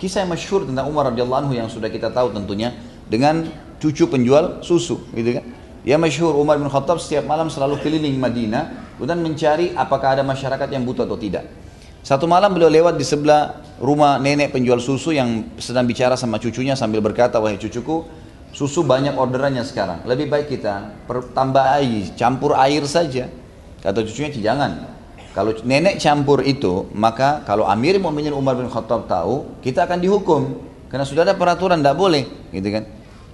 kisah yang masyhur tentang Umar radhiyallahu anhu yang sudah kita tahu tentunya dengan cucu penjual susu, gitu kan? Ya masyhur Umar bin Khattab setiap malam selalu keliling Madinah dan mencari apakah ada masyarakat yang butuh atau tidak. Satu malam beliau lewat di sebelah rumah nenek penjual susu yang sedang bicara sama cucunya sambil berkata, wahai cucuku, susu banyak orderannya sekarang. Lebih baik kita tambah air, campur air saja. Kata cucunya, jangan. Kalau nenek campur itu, maka kalau Amir Mu'minin Umar bin Khattab tahu, kita akan dihukum. Karena sudah ada peraturan, tidak boleh. Gitu kan.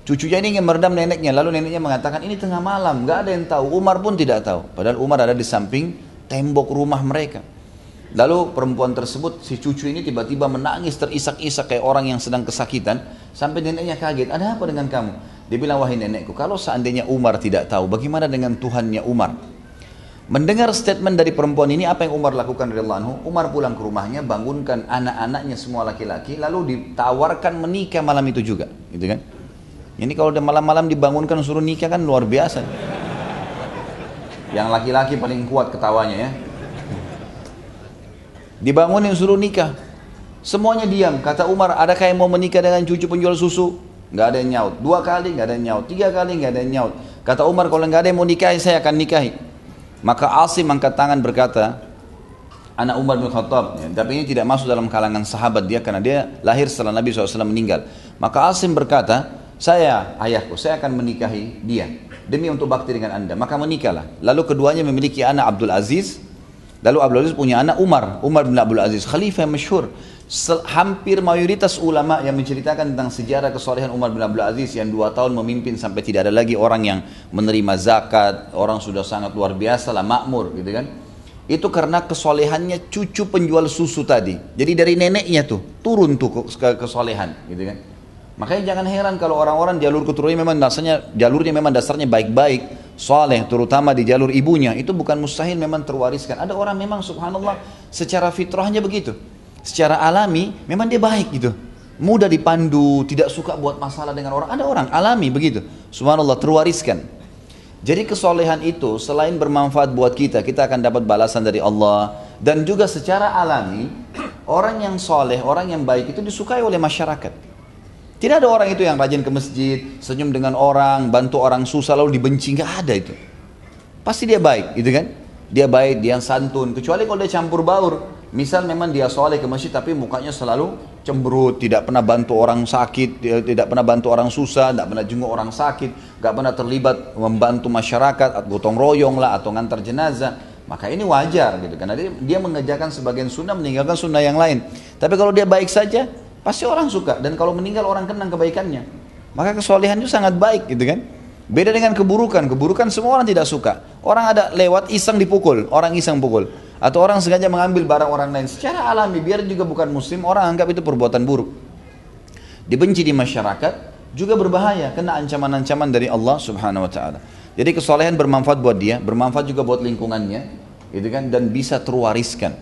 Cucunya ini ingin meredam neneknya, lalu neneknya mengatakan, ini tengah malam, nggak ada yang tahu. Umar pun tidak tahu. Padahal Umar ada di samping tembok rumah mereka. Lalu perempuan tersebut, si cucu ini tiba-tiba menangis terisak-isak kayak orang yang sedang kesakitan. Sampai neneknya kaget, ada apa dengan kamu? Dia bilang, wahai nenekku, kalau seandainya Umar tidak tahu, bagaimana dengan Tuhannya Umar? Mendengar statement dari perempuan ini, apa yang Umar lakukan radhiyallahu anhu? Umar pulang ke rumahnya, bangunkan anak-anaknya semua laki-laki, lalu ditawarkan menikah malam itu juga, gitu kan? Ini kalau udah malam-malam dibangunkan suruh nikah kan luar biasa. Yang laki-laki paling kuat ketawanya ya. Dibangunin suruh nikah, semuanya diam. Kata Umar, adakah yang mau menikah dengan cucu penjual susu? Nggak ada yang nyaut. 2 kali nggak ada yang nyaut, 3 kali nggak ada yang nyaut. Kata Umar, kalau nggak ada yang mau nikahi, saya akan nikahi. Maka Asim angkat tangan berkata, anak Umar bin Khattab, ya, tapi ini tidak masuk dalam kalangan sahabat dia karena dia lahir setelah Nabi SAW meninggal. Maka Asim berkata, ayahku, saya akan menikahi dia demi untuk bakti dengan anda. Maka menikahlah. Lalu keduanya memiliki anak Abdul Aziz. Lalu Abdul Aziz punya anak Umar bin Abdul Aziz, khalifah yang masyhur. Hampir mayoritas ulama yang menceritakan tentang sejarah kesolehan Umar bin Abdul Aziz yang 2 tahun memimpin sampai tidak ada lagi orang yang menerima zakat, orang sudah sangat luar biasa lah, makmur gitu kan. Itu karena kesolehannya cucu penjual susu tadi. Jadi dari neneknya tuh turun tuh kesolehan gitu kan. Makanya jangan heran kalau orang-orang jalur keturunannya memang dasarnya baik-baik, soleh, terutama di jalur ibunya, itu bukan mustahil memang terwariskan. Ada orang memang subhanallah secara fitrahnya begitu. Secara alami memang dia baik gitu, mudah dipandu, tidak suka buat masalah dengan orang. Ada orang alami begitu, subhanallah, terwariskan. Jadi kesolehan itu selain bermanfaat buat kita, kita akan dapat balasan dari Allah. Dan juga secara alami, orang yang soleh, orang yang baik itu disukai oleh masyarakat. Tidak ada orang itu yang rajin ke masjid, senyum dengan orang, bantu orang susah lalu dibenci, nggak ada itu. Pasti dia baik gitu kan. Dia baik, dia santun, kecuali kalau dia campur baur. Misal memang dia soleh ke masjid tapi mukanya selalu cemberut, tidak pernah bantu orang sakit, tidak pernah bantu orang susah, tidak pernah jenguk orang sakit, tidak pernah terlibat membantu masyarakat, atau gotong royong lah, atau ngantar jenazah. Maka ini wajar gitu, karena dia mengerjakan sebagian sunnah, meninggalkan sunnah yang lain. Tapi kalau dia baik saja, pasti orang suka, dan kalau meninggal orang kenang kebaikannya. Maka kesolehan itu sangat baik gitu kan. Beda dengan keburukan semua orang tidak suka. Orang ada lewat iseng dipukul, orang iseng pukul. Atau orang sengaja mengambil barang orang lain. Secara alami, biar juga bukan muslim, orang anggap itu perbuatan buruk. Dibenci di masyarakat, juga berbahaya, kena ancaman-ancaman dari Allah subhanahu wa ta'ala. Jadi kesolehan bermanfaat buat dia, bermanfaat juga buat lingkungannya, gitu kan, dan bisa terwariskan.